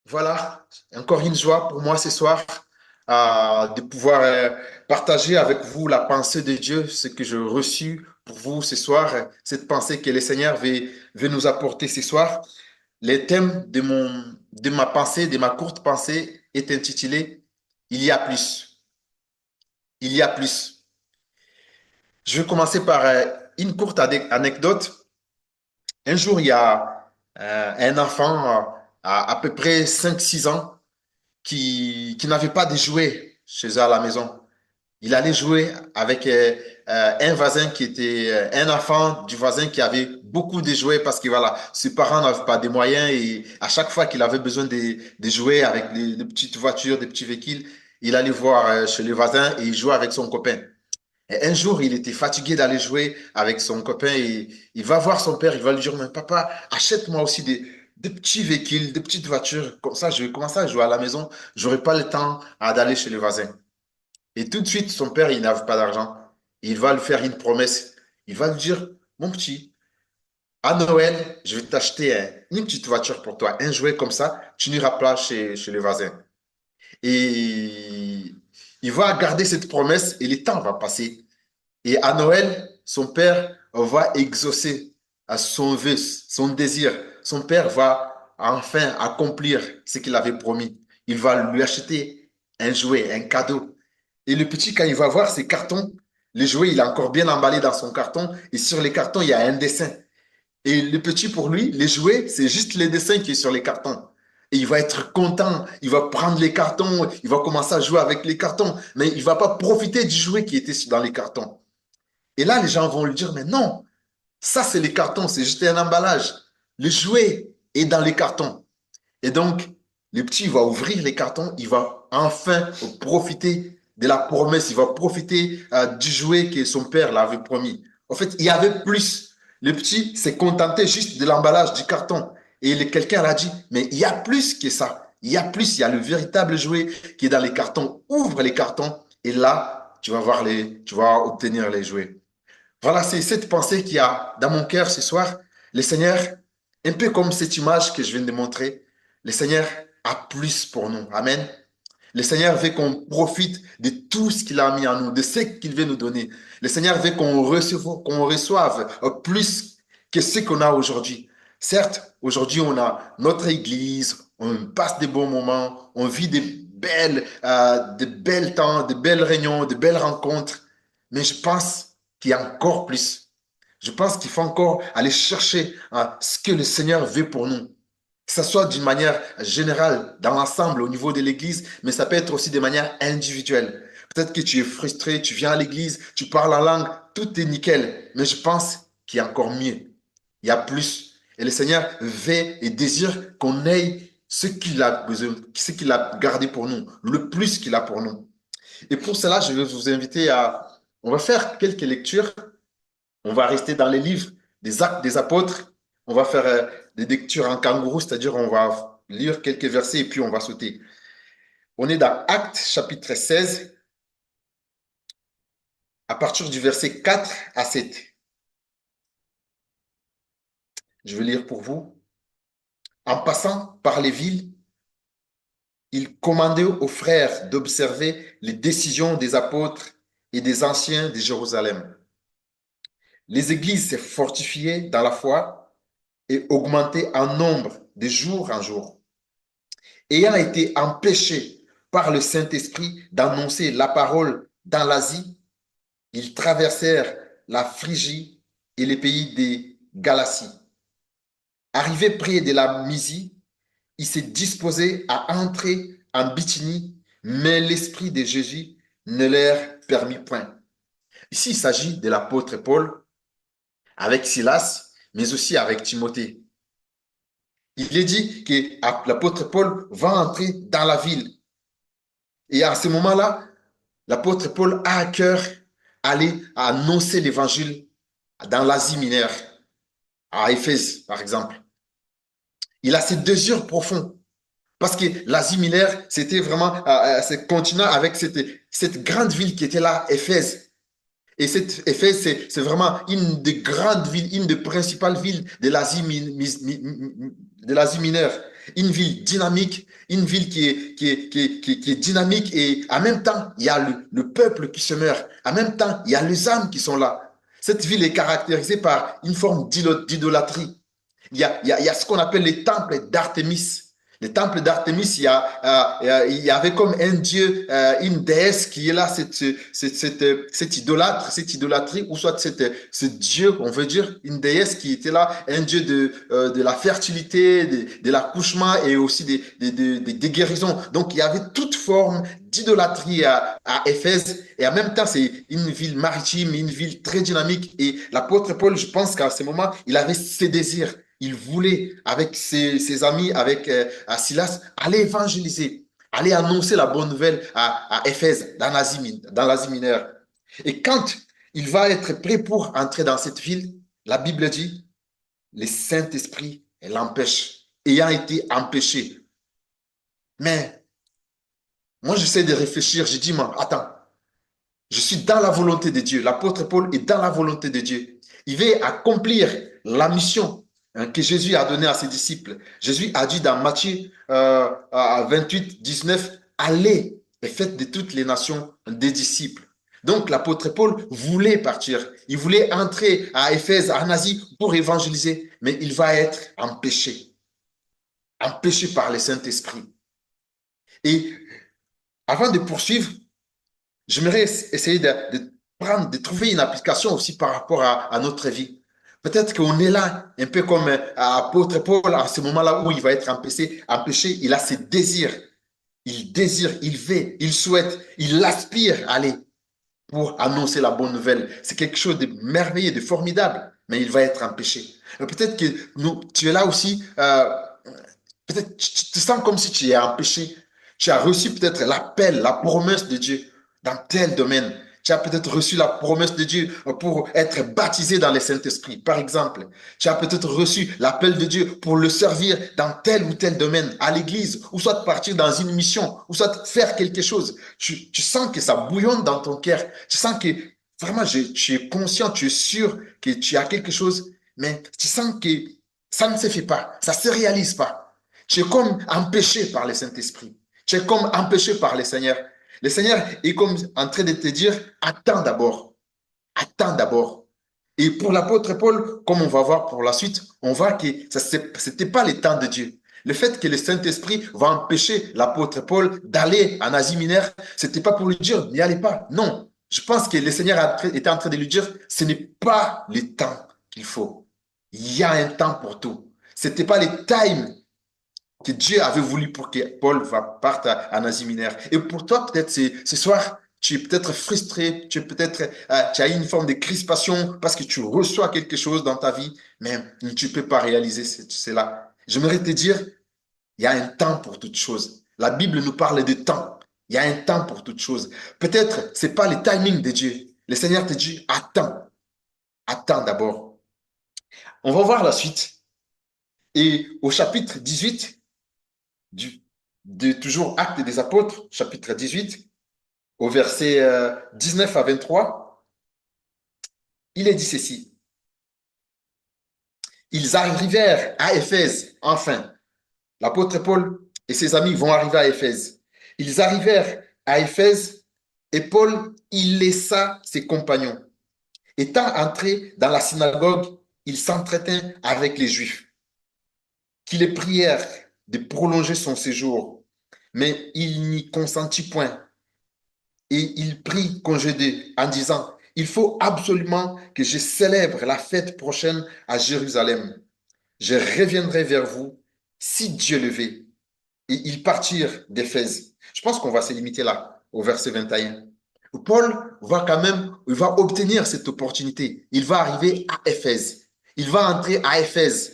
Voilà, encore une joie pour moi ce soir de pouvoir partager avec vous la pensée de Dieu, ce que j'ai reçu pour vous ce soir, cette pensée que le Seigneur veut nous apporter ce soir. Le thème de ma pensée, de ma courte pensée, est intitulé Il y a plus. Il y a plus. Je vais commencer par une courte anecdote. Un jour, il y a un enfant à peu près 5 6 ans qui n'avait pas de jouets chez eux à la maison. Il allait jouer avec un voisin qui était un enfant du voisin qui avait beaucoup de jouets parce que voilà, ses parents n'avaient pas de moyens et à chaque fois qu'il avait besoin de jouer avec des petites voitures, des petits véhicules, il allait voir chez le voisin et il jouait avec son copain. Et un jour, il était fatigué d'aller jouer avec son copain et il va voir son père, il va lui dire, mais papa, achète-moi aussi des petits véhicules, des petites voitures, comme ça je vais commencer à jouer à la maison, j'aurai pas le temps d'aller chez le voisin. Et tout de suite, son père, il n'a pas d'argent. Il va lui faire une promesse. Il va lui dire, mon petit, à Noël, je vais t'acheter une petite voiture pour toi, un jouet comme ça, tu n'iras pas chez le voisin. Et il va garder cette promesse et le temps va passer. Et à Noël, son père va exaucer à son vœu, son désir. Son père va enfin accomplir ce qu'il avait promis. Il va lui acheter un jouet, un cadeau. Et le petit, quand il va voir ses cartons, le jouet, il est encore bien emballé dans son carton. Et sur les cartons, il y a un dessin. Et le petit, pour lui, les jouets, c'est juste les dessins qui est sur les cartons. Et il va être content, il va prendre les cartons, il va commencer à jouer avec les cartons, mais il ne va pas profiter du jouet qui était dans les cartons. Et là, les gens vont lui dire, mais non, ça, c'est les cartons, c'est juste un emballage. Le jouet est dans les cartons. Et donc, le petit va ouvrir les cartons, il va enfin profiter de la promesse, il va profiter du jouet que son père l'avait promis. En fait, il y avait plus. Le petit s'est contenté juste de l'emballage du carton. Et quelqu'un l'a dit, mais il y a plus que ça. Il y a plus, il y a le véritable jouet qui est dans les cartons. Ouvre les cartons et là, tu vas obtenir les jouets. Voilà, c'est cette pensée qu'il y a dans mon cœur ce soir. Le Seigneur, un peu comme cette image que je viens de montrer, le Seigneur a plus pour nous. Amen. Le Seigneur veut qu'on profite de tout ce qu'il a mis en nous, de ce qu'il veut nous donner. Le Seigneur veut qu'on reçoive plus que ce qu'on a aujourd'hui. Certes, aujourd'hui, on a notre église, on passe des bons moments, on vit de belles temps, de belles réunions, de belles rencontres. Mais je pense qu'il y a encore plus. Je pense qu'il faut encore aller chercher ce que le Seigneur veut pour nous. Que ce soit d'une manière générale, dans l'ensemble, au niveau de l'Église, mais ça peut être aussi de manière individuelle. Peut-être que tu es frustré, tu viens à l'Église, tu parles en langue, tout est nickel. Mais je pense qu'il y a encore mieux. Il y a plus. Et le Seigneur veut et désire qu'on ait ce qu'il a besoin, ce qu'il a gardé pour nous, le plus qu'il a pour nous. Et pour cela, je vais vous inviter à... On va faire quelques lectures. On va rester dans les livres des Actes des Apôtres. On va faire des lectures en kangourou, c'est-à-dire on va lire quelques versets et puis on va sauter. On est dans Actes chapitre 16, à partir du verset 4 à 7. Je vais lire pour vous. En passant par les villes, il commandait aux frères d'observer les décisions des apôtres et des anciens de Jérusalem. Les églises s'est fortifiées dans la foi et augmentaient en nombre de jour en jour. Ayant été empêchés par le Saint-Esprit d'annoncer la parole dans l'Asie, ils traversèrent la Phrygie et les pays des Galaties. Arrivés près de la Mysie, ils se disposaient à entrer en Bithynie, mais l'Esprit de Jésus ne leur permit point. Ici, il s'agit de l'apôtre Paul avec Silas, mais aussi avec Timothée. Il est dit que l'apôtre Paul va entrer dans la ville. Et à ce moment-là, l'apôtre Paul a à cœur aller annoncer l'évangile dans l'Asie mineure, à Éphèse, par exemple. Il a ce désir profond. Parce que l'Asie mineure, c'était vraiment ce continent avec cette grande ville qui était là, Éphèse. Et cette Éphèse, c'est vraiment une des grandes villes, une des principales villes de de l'Asie mineure. Une ville dynamique, une ville qui est dynamique et en même temps, il y a le peuple qui se meurt. En même temps, il y a les âmes qui sont là. Cette ville est caractérisée par une forme d'idolâtrie. Il y a ce qu'on appelle les temples d'Artémis. Les temples d'Artémis, il y avait comme un dieu, une déesse qui est là, cette idolâtre, cette idolâtrie, ou soit ce dieu, on veut dire, une déesse qui était là, un dieu de la fertilité, de l'accouchement et aussi des guérisons. Donc, il y avait toute forme d'idolâtrie à Éphèse. Et en même temps, c'est une ville maritime, une ville très dynamique. Et l'apôtre Paul, je pense qu'à ce moment, il avait ses désirs. Il voulait, avec ses amis, avec Silas, aller évangéliser, aller annoncer la bonne nouvelle à Éphèse, dans l'Asie mineure. Et quand il va être prêt pour entrer dans cette ville, la Bible dit, le Saint-Esprit l'empêche, ayant été empêché. Mais moi, j'essaie de réfléchir, je dis, mais attends, je suis dans la volonté de Dieu. L'apôtre Paul est dans la volonté de Dieu. Il veut accomplir la mission que Jésus a donnée à ses disciples. Jésus a dit dans Matthieu 28, 19, allez et faites de toutes les nations des disciples. Donc l'apôtre Paul voulait partir. Il voulait entrer à Éphèse, en Asie, pour évangéliser, mais il va être empêché par le Saint-Esprit. Et avant de poursuivre, j'aimerais essayer de trouver une application aussi par rapport à notre vie. Peut-être qu'on est là, un peu comme apôtre Paul, à ce moment-là où il va être empêché, il a ses désirs. Il désire, il veut, il souhaite, il aspire à aller pour annoncer la bonne nouvelle. C'est quelque chose de merveilleux, de formidable, mais il va être empêché. Peut-être que tu es là aussi, peut-être tu te sens comme si tu es empêché. Tu as reçu peut-être l'appel, la promesse de Dieu dans tel domaine. Tu as peut-être reçu la promesse de Dieu pour être baptisé dans le Saint-Esprit, par exemple. Tu as peut-être reçu l'appel de Dieu pour le servir dans tel ou tel domaine, à l'église, ou soit partir dans une mission, ou soit faire quelque chose. Tu sens que ça bouillonne dans ton cœur. Tu sens que vraiment, tu es conscient, tu es sûr que tu as quelque chose, mais tu sens que ça ne se fait pas, ça ne se réalise pas. Tu es comme empêché par le Saint-Esprit. Tu es comme empêché par le Seigneur. Le Seigneur est comme en train de te dire, attends d'abord, attends d'abord. Et pour l'apôtre Paul, comme on va voir pour la suite, on voit que ce n'était pas le temps de Dieu. Le fait que le Saint-Esprit va empêcher l'apôtre Paul d'aller en Asie mineure, ce n'était pas pour lui dire, n'y allez pas. Non, je pense que le Seigneur était en train de lui dire, ce n'est pas le temps qu'il faut. Il y a un temps pour tout. Ce n'était pas le time que Dieu avait voulu pour que Paul parte en Asie mineure. Et pour toi, peut-être ce soir, tu es peut-être frustré, tu as une forme de crispation parce que tu reçois quelque chose dans ta vie, mais tu ne peux pas réaliser cela. J'aimerais te dire, il y a un temps pour toute chose. La Bible nous parle de temps. Il y a un temps pour toute chose. Peut-être c'est pas le timing de Dieu. Le Seigneur te dit, attends, attends d'abord. On va voir la suite. Et au chapitre 18, de toujours Actes des Apôtres, chapitre 18, au verset 19 à 23, il est dit ceci. Ils arrivèrent à Éphèse, enfin. L'apôtre Paul et ses amis vont arriver à Éphèse. Ils arrivèrent à Éphèse et Paul, il laissa ses compagnons. Étant entré dans la synagogue, il s'entretint avec les Juifs, qui les prièrent de prolonger son séjour. Mais il n'y consentit point. Et il prit congé d'eux en disant, il faut absolument que je célèbre la fête prochaine à Jérusalem. Je reviendrai vers vous si Dieu le veut. Et ils partirent d'Éphèse. Je pense qu'on va se limiter là, au verset 21. Paul va quand même, il va obtenir cette opportunité. Il va arriver à Éphèse. Il va entrer à Éphèse.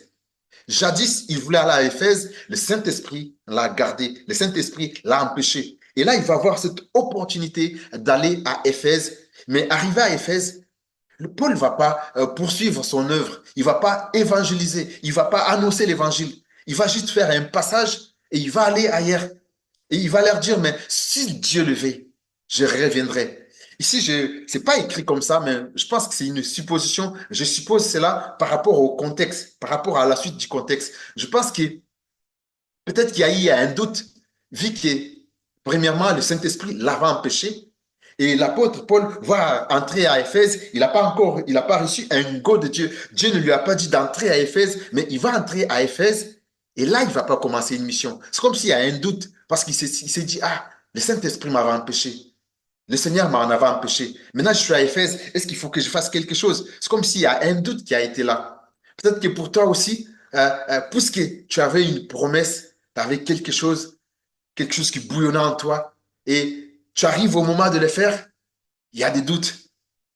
Jadis, il voulait aller à Éphèse, le Saint-Esprit l'a gardé, le Saint-Esprit l'a empêché. Et là, il va avoir cette opportunité d'aller à Éphèse. Mais arrivé à Éphèse, Paul ne va pas poursuivre son œuvre. Il ne va pas évangéliser. Il ne va pas annoncer l'évangile. Il va juste faire un passage et il va aller ailleurs. Et il va leur dire, mais si Dieu le veut, je reviendrai. Ici, ce n'est pas écrit comme ça, mais je pense que c'est une supposition. Je suppose cela par rapport au contexte, par rapport à la suite du contexte. Je pense que peut-être qu'il y a eu un doute, vu que, premièrement, le Saint-Esprit l'avait empêché. Et l'apôtre Paul va entrer à Éphèse. Il n'a pas reçu un go de Dieu. Dieu ne lui a pas dit d'entrer à Éphèse, mais il va entrer à Éphèse. Et là, il ne va pas commencer une mission. C'est comme s'il y a un doute, parce qu'il s'est dit, ah, le Saint-Esprit m'avait empêché. Le Seigneur m'en avait empêché. Maintenant, je suis à Éphèse. Est-ce qu'il faut que je fasse quelque chose? C'est comme s'il y a un doute qui a été là. Peut-être que pour toi aussi, puisque tu avais une promesse, tu avais quelque chose qui bouillonnait en toi, et tu arrives au moment de le faire, il y a des doutes.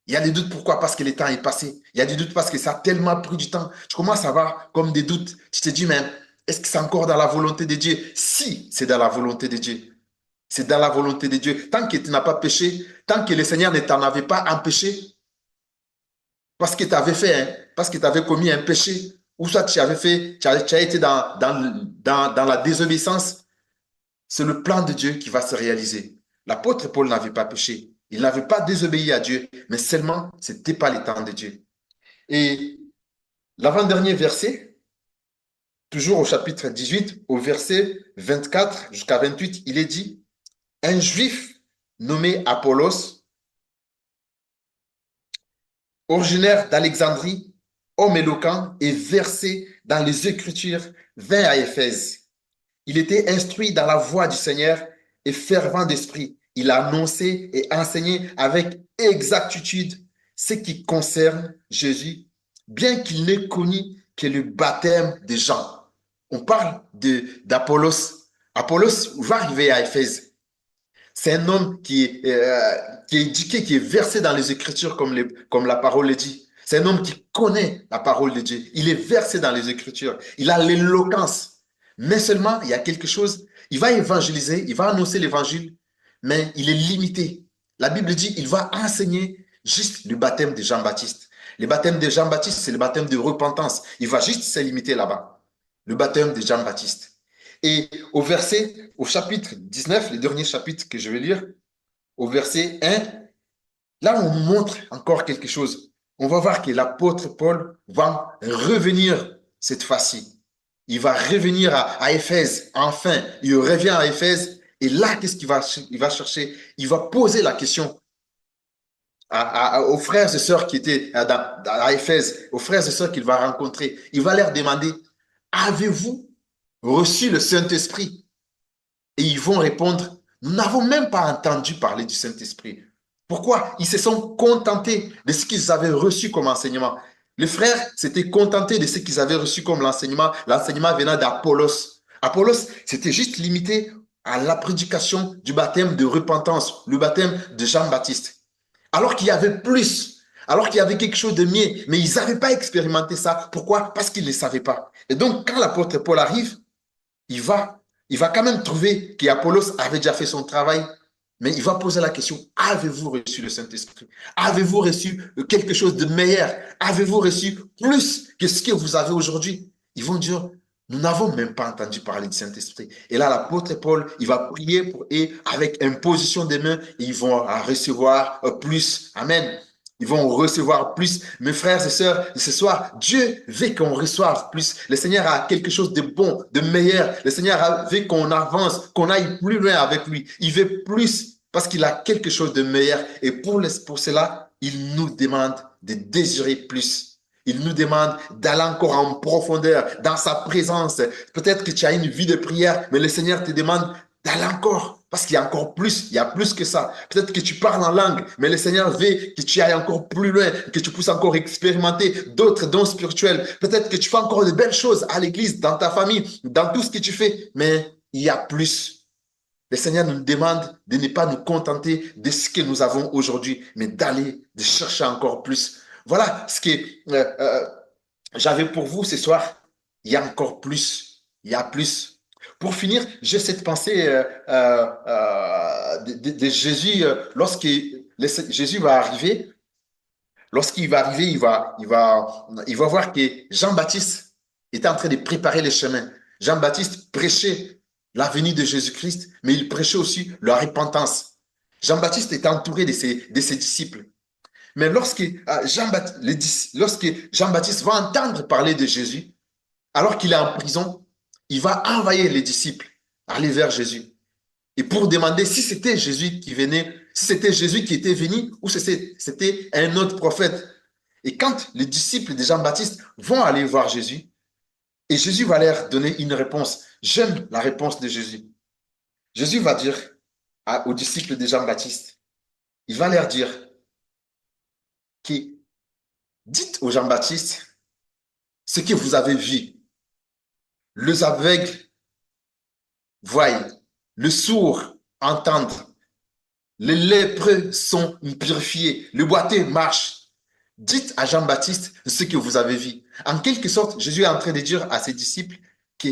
Il y a des doutes pourquoi? Parce que le temps est passé. Il y a des doutes parce que ça a tellement pris du temps. Tu commences à avoir comme des doutes. Tu te dis, mais est-ce que c'est encore dans la volonté de Dieu? Si, c'est dans la volonté de Dieu. C'est dans la volonté de Dieu. Tant que tu n'as pas péché, tant que le Seigneur ne t'en avait pas empêché, parce que tu avais fait, parce que tu avais commis un péché, ou soit tu avais fait, tu as été dans la désobéissance, c'est le plan de Dieu qui va se réaliser. L'apôtre Paul n'avait pas péché. Il n'avait pas désobéi à Dieu, mais seulement, ce n'était pas le temps de Dieu. Et l'avant-dernier verset, toujours au chapitre 18, au verset 24 jusqu'à 28, il est dit, un juif nommé Apollos, originaire d'Alexandrie, homme éloquent et versé dans les Écritures, vint à Éphèse. Il était instruit dans la voie du Seigneur et fervent d'esprit. Il a annoncé et enseigné avec exactitude ce qui concerne Jésus, bien qu'il n'ait connu que le baptême des gens. On parle d'Apollos. Apollos va arriver à Éphèse. C'est un homme qui est éduqué, qui est versé dans les Écritures, comme la parole le dit. C'est un homme qui connaît la parole de Dieu. Il est versé dans les Écritures. Il a l'éloquence. Mais seulement, il y a quelque chose. Il va évangéliser, il va annoncer l'évangile, mais il est limité. La Bible dit, il va enseigner juste le baptême de Jean-Baptiste. Le baptême de Jean-Baptiste, c'est le baptême de repentance. Il va juste se limiter là-bas. Le baptême de Jean-Baptiste. Et au chapitre 19, le dernier chapitre que je vais lire, au verset 1, là, on montre encore quelque chose. On va voir que l'apôtre Paul va revenir cette fois-ci. Il va revenir à Éphèse. Enfin, il revient à Éphèse. Et là, qu'est-ce il va chercher? Il va poser la question aux frères et sœurs qui étaient à Éphèse, aux frères et sœurs qu'il va rencontrer. Il va leur demander, avez-vous reçu le Saint-Esprit? Et ils vont répondre, nous n'avons même pas entendu parler du Saint-Esprit. Pourquoi? Ils se sont contentés de ce qu'ils avaient reçu comme enseignement. Les frères s'étaient contentés de ce qu'ils avaient reçu comme l'enseignement. L'enseignement venant d'Apollos. Apollos, c'était juste limité à la prédication du baptême de repentance, le baptême de Jean-Baptiste. Alors qu'il y avait plus, alors qu'il y avait quelque chose de mieux, mais ils n'avaient pas expérimenté ça. Pourquoi? Parce qu'ils ne savaient pas. Et donc, quand l'apôtre Paul arrive, il va, il va quand même trouver qu'Apollos avait déjà fait son travail, mais il va poser la question, avez-vous reçu le Saint-Esprit? Avez-vous reçu quelque chose de meilleur? Avez-vous reçu plus que ce que vous avez aujourd'hui? Ils vont dire, nous n'avons même pas entendu parler du Saint-Esprit. Et là, l'apôtre Paul, il va prier pour eux avec imposition des mains, et ils vont recevoir plus. Amen. Ils vont recevoir plus. Mes frères et sœurs, ce soir, Dieu veut qu'on reçoive plus. Le Seigneur a quelque chose de bon, de meilleur. Le Seigneur veut qu'on avance, qu'on aille plus loin avec lui. Il veut plus parce qu'il a quelque chose de meilleur. Et pour cela, il nous demande de désirer plus. Il nous demande d'aller encore en profondeur dans sa présence. Peut-être que tu as une vie de prière, mais le Seigneur te demande d'aller encore. Parce qu'il y a encore plus, il y a plus que ça. Peut-être que tu parles en langue, mais le Seigneur veut que tu ailles encore plus loin, que tu puisses encore expérimenter d'autres dons spirituels. Peut-être que tu fais encore de belles choses à l'église, dans ta famille, dans tout ce que tu fais, mais il y a plus. Le Seigneur nous demande de ne pas nous contenter de ce que nous avons aujourd'hui, mais d'aller, de chercher encore plus. Voilà ce que j'avais pour vous ce soir. Il y a encore plus. Il y a plus. Pour finir, j'ai cette pensée de Jésus lorsque Jésus va arriver. Lorsqu'il va arriver, il va voir que Jean-Baptiste était en train de préparer les chemins. Jean-Baptiste prêchait la venue de Jésus-Christ, mais il prêchait aussi la repentance. Jean-Baptiste était entouré de ses disciples. Mais lorsque Jean-Baptiste va entendre parler de Jésus, alors qu'il est en prison, il va envoyer les disciples aller vers Jésus. Et pour demander si c'était Jésus qui venait, si c'était Jésus qui était venu ou si c'était un autre prophète. Et quand les disciples de Jean-Baptiste vont aller voir Jésus, et Jésus va leur donner une réponse. J'aime la réponse de Jésus. Jésus va dire aux disciples de Jean-Baptiste, il va leur dire que dites aux Jean-Baptiste ce que vous avez vu. Les aveugles voient, le sourd entendent, les lépreux sont purifiés, le boiteux marche. Dites à Jean-Baptiste ce que vous avez vu. En quelque sorte, Jésus est en train de dire à ses disciples que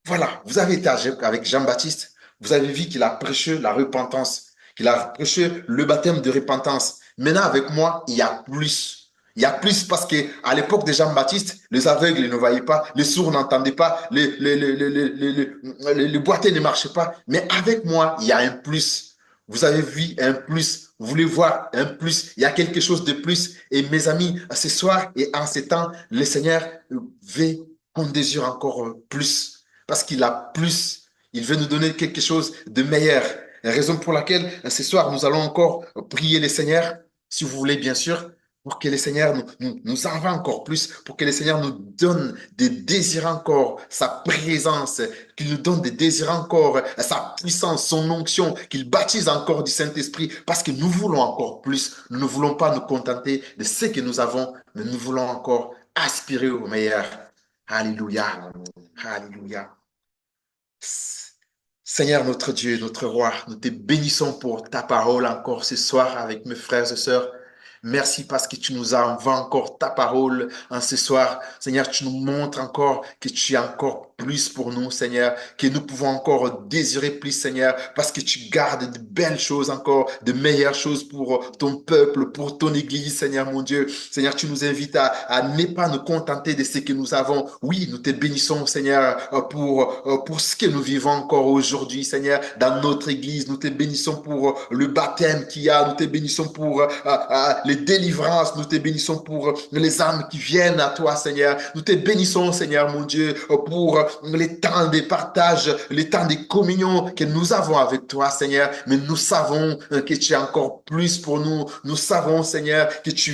voilà, vous avez été avec Jean-Baptiste, vous avez vu qu'il a prêché la repentance, qu'il a prêché le baptême de repentance. Maintenant, avec moi, il y a plus. Il y a plus parce que à l'époque de Jean-Baptiste, les aveugles ne voyaient pas, les sourds n'entendaient pas, les boiteux ne marchaient pas. Mais avec moi, il y a un plus. Vous avez vu un plus. Vous voulez voir un plus. Il y a quelque chose de plus. Et mes amis, ce soir et en ces temps, le Seigneur veut qu'on désire encore plus parce qu'il a plus. Il veut nous donner quelque chose de meilleur. La raison pour laquelle ce soir, nous allons encore prier le Seigneur, si vous voulez, bien sûr, pour que le Seigneur nous envoie encore plus, pour que le Seigneur nous donne des désirs encore, sa présence, qu'il nous donne des désirs encore, sa puissance, son onction, qu'il baptise encore du Saint-Esprit, parce que nous voulons encore plus. Nous ne voulons pas nous contenter de ce que nous avons, mais nous voulons encore aspirer au meilleur. Alléluia. Alléluia. Seigneur notre Dieu, notre roi, nous te bénissons pour ta parole encore ce soir avec mes frères et sœurs. Merci parce que tu nous envoies encore ta parole en ce soir. Seigneur, tu nous montres encore que tu as encore plus pour nous, Seigneur, que nous pouvons encore désirer plus, Seigneur, parce que tu gardes de belles choses encore, de meilleures choses pour ton peuple, pour ton Église, Seigneur mon Dieu. Seigneur, tu nous invites à ne pas nous contenter de ce que nous avons. Oui, nous te bénissons, Seigneur, pour ce que nous vivons encore aujourd'hui, Seigneur, dans notre Église. Nous te bénissons pour le baptême qu'il y a. Nous te bénissons pour les délivrances. Nous te bénissons pour les âmes qui viennent à toi, Seigneur. Nous te bénissons, Seigneur, mon Dieu, pour les temps de partage, les temps de communion que nous avons avec toi, Seigneur. Mais nous savons que tu as encore plus pour nous. Nous savons, Seigneur, que tu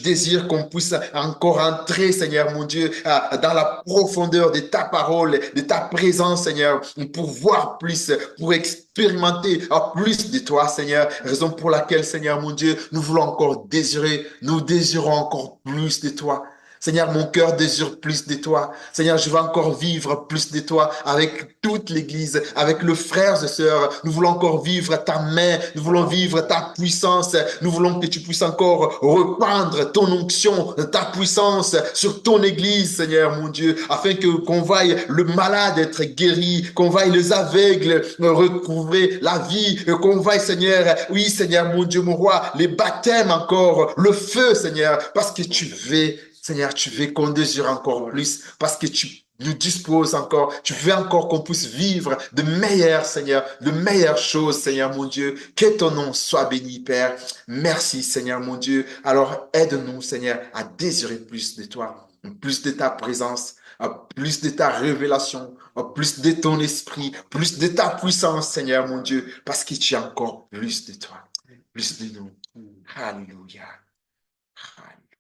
désires qu'on puisse encore entrer, Seigneur, mon Dieu, dans la profondeur de ta parole, de ta présence, Seigneur, pour voir plus, pour expérimenter plus de toi, Seigneur. Raison pour laquelle, Seigneur, mon Dieu, nous voulons encore désirer, nous désirons encore plus de toi. Seigneur, mon cœur désire plus de toi. Seigneur, je veux encore vivre plus de toi avec toute l'Église, avec les frères et sœurs. Nous voulons encore vivre ta main. Nous voulons vivre ta puissance. Nous voulons que tu puisses encore reprendre ton onction, ta puissance sur ton Église, Seigneur, mon Dieu, afin que qu'on voie le malade être guéri, qu'on voie les aveugles recouvrer la vie, qu'on voie, Seigneur, oui, Seigneur, mon Dieu, mon roi, les baptêmes encore, le feu, Seigneur, parce que tu veux, Seigneur, tu veux qu'on désire encore plus, parce que tu nous disposes encore, tu veux encore qu'on puisse vivre de meilleures, Seigneur, de meilleures choses, Seigneur, mon Dieu. Que ton nom soit béni, Père. Merci, Seigneur, mon Dieu. Alors, aide-nous, Seigneur, à désirer plus de toi, plus de ta présence, plus de ta révélation, plus de ton esprit, plus de ta puissance, Seigneur, mon Dieu, parce que tu as encore plus de toi, plus de nous. Alléluia. Alléluia.